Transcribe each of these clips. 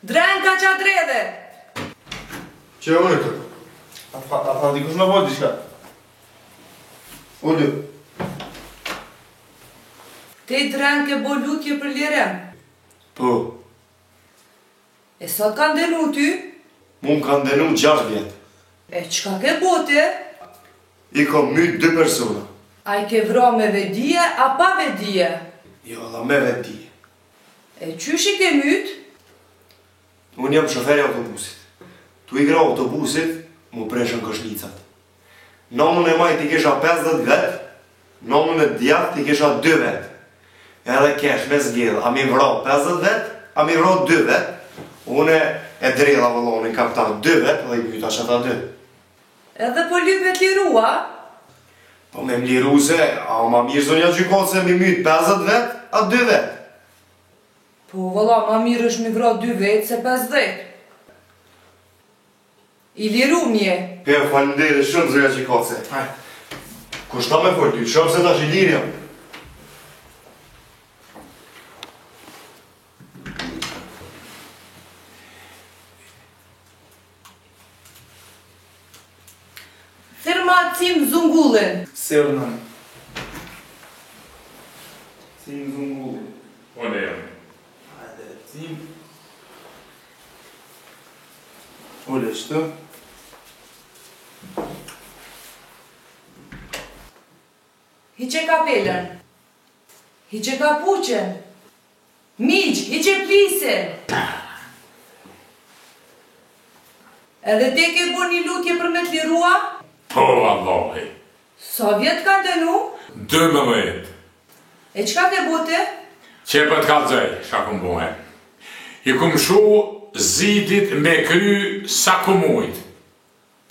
Drenka qa drede! Që e unë të? A fa dikush në volë diqka? Ullu. Te drenke bo lutje për lirem? Po. E sa t'ka ndenu ty? Mu më ka ndenu 6 vjetë. E qka ke bote? I ka mytë 2 persona. A i ke vra me vedije, a pa vedije? Jo, dha me vedije. E qysh i ke mytë? Unë jam shoferi autobusit. Tu i gra autobusit, mu preshën këshnicat. Nonën e majt i kisha 50 vetë, nonën e djath i kisha 2 vetë. Edhe kesh me zgjidh, a mi vra 50 vetë, a mi vra 2 vetë. Une e drejla vëllonin kam ta 2 vetë dhe i myta që ta 2. Edhe po lypet lirua? Po me m'liru se, a ma mirë zonja gjykot se mi mytë 50 vetë, a 2 vetë. Po vëlla, ma mirë është mi vra 2 vetë se 50. I liru mje. Pe, falimderit shumë zonja gjykot se. Kushta me folë ty, shumë se ta shi lirja. Firma Cim Zungullin. Se urnan. Cim Zungullin. Unë jam. Hajde, Cim. Ule, shtu. Hiqe kapelen. Hiqe kapuqen. Miq, hiqe plisin. Edhe te ke bo një lutje për me t'lirua? Po, Allahi. Sa vjet ka ndenu? 12. E qka ke bote? Që për t'kallëzaj, shka këm buhe. I këm shu zidit me kry sa këmujt.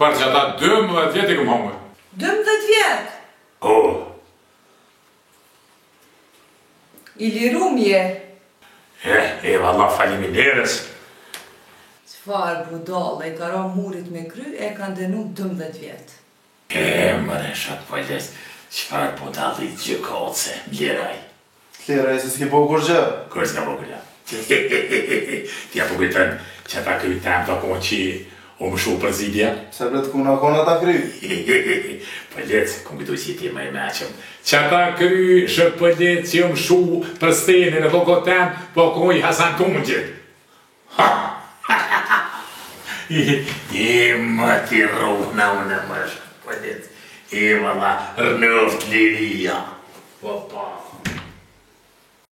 Për që ata 12 vjet i këm hongë. 12 vjet? O. I liru mje. Vallah faliminderes. Qfar budalla, i ka ra murit me kry, e ka ndenu 12 vjet. Mëre, shatë pëlles, qfar budalli gjykoce, mliraj. Liraj, se s'ki po kur gjë? Kur s'ka po kërja. Tja po kujtën që ta krytem të konë që o më shu për zidja. Se bret kuna kona ta kry? Pëllet, kom kujtu si ti më i meqëm. Që ta kry shë pëllet që o më shu për stenin e lokotem, po koj Hasan Tungjit. Më t'i rruna unë më shë pëllet. Valla, rënëft liria. Po,